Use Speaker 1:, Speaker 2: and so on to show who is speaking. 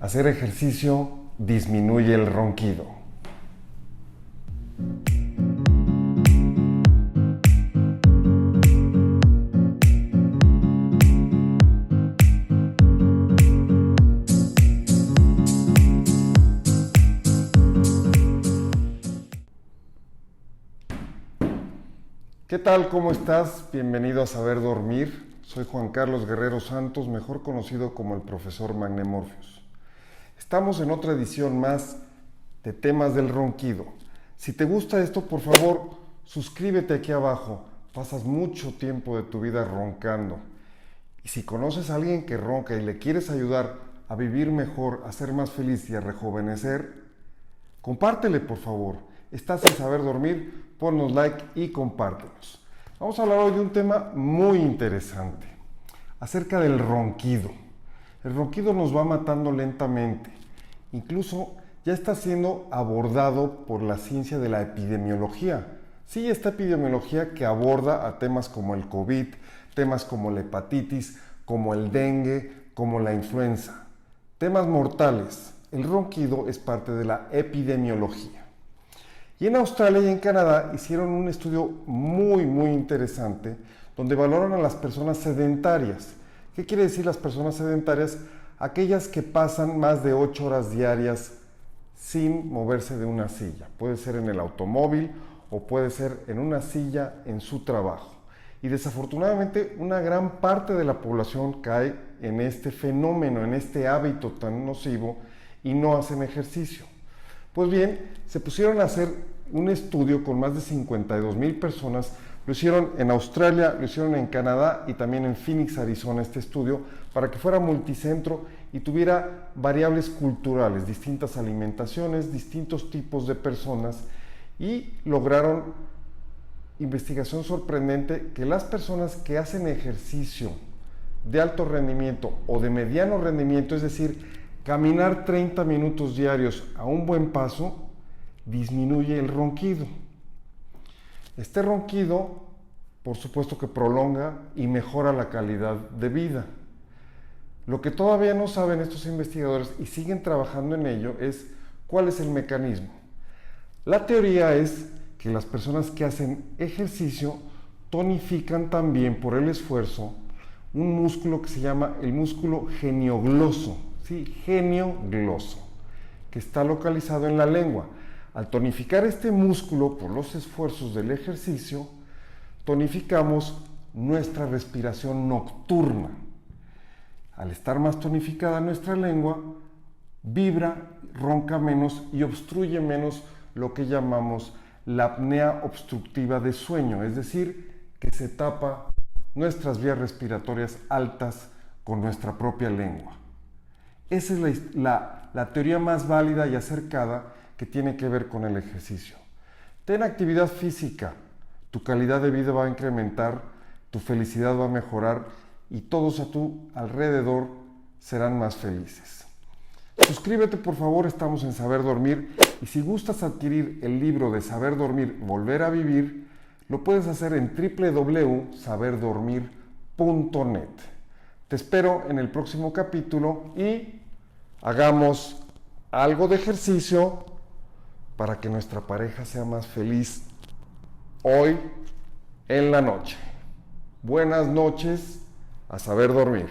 Speaker 1: Hacer ejercicio disminuye el ronquido. ¿Qué tal? ¿Cómo estás? Bienvenido a Saber Dormir. Soy Juan Carlos Guerrero Santos, mejor conocido como el profesor Magnemorphius. Estamos en otra edición más de temas del ronquido. Si te gusta esto, por favor, suscríbete aquí abajo. Pasas mucho tiempo de tu vida roncando. Y si conoces a alguien que ronca y le quieres ayudar a vivir mejor, a ser más feliz y a rejuvenecer, compártele, por favor. Estás en Saber Dormir, ponnos like y compártenos. Vamos a hablar hoy de un tema muy interesante, acerca del ronquido. El ronquido nos va matando lentamente. Incluso ya está siendo abordado por la ciencia de la epidemiología. Sí, esta epidemiología que aborda a temas como el COVID, temas como la hepatitis, como el dengue, como la influenza. Temas mortales. El ronquido es parte de la epidemiología. Y en Australia y en Canadá hicieron un estudio muy interesante donde valoran a las personas sedentarias. ¿Qué quiere decir las personas sedentarias? Aquellas que pasan más de 8 horas diarias sin moverse de una silla. Puede ser en el automóvil o puede ser en una silla en su trabajo. Y desafortunadamente una gran parte de la población cae en este fenómeno, en este hábito tan nocivo y no hacen ejercicio. Pues bien, se pusieron a hacer un estudio con más de 52,000 personas. Lo hicieron en Australia, lo hicieron en Canadá y también en Phoenix, Arizona, este estudio, para que fuera multicentro y tuviera variables culturales, distintas alimentaciones, distintos tipos de personas, y lograron, investigación sorprendente, que las personas que hacen ejercicio de alto rendimiento o de mediano rendimiento, es decir, caminar 30 minutos diarios a un buen paso, disminuye el ronquido. Este ronquido, por supuesto que prolonga y mejora la calidad de vida. Lo que todavía no saben estos investigadores y siguen trabajando en ello es cuál es el mecanismo. La teoría es que las personas que hacen ejercicio tonifican también por el esfuerzo un músculo que se llama el músculo geniogloso. Sí, geniogloso, que está localizado en la lengua. Al tonificar este músculo por los esfuerzos del ejercicio, tonificamos nuestra respiración nocturna. Al estar más tonificada nuestra lengua, vibra, ronca menos y obstruye menos lo que llamamos la apnea obstructiva de sueño, es decir, que se tapa nuestras vías respiratorias altas con nuestra propia lengua. Esa es la teoría más válida y acercada que tiene que ver con el ejercicio. Ten actividad física, tu calidad de vida va a incrementar, tu felicidad va a mejorar y todos a tu alrededor serán más felices. Suscríbete, por favor, estamos en Saber Dormir, y si gustas adquirir el libro de Saber Dormir, Volver a Vivir, lo puedes hacer en www.saberdormir.net. Te espero en el próximo capítulo y hagamos algo de ejercicio para que nuestra pareja sea más feliz hoy en la noche. Buenas noches, a saber dormir.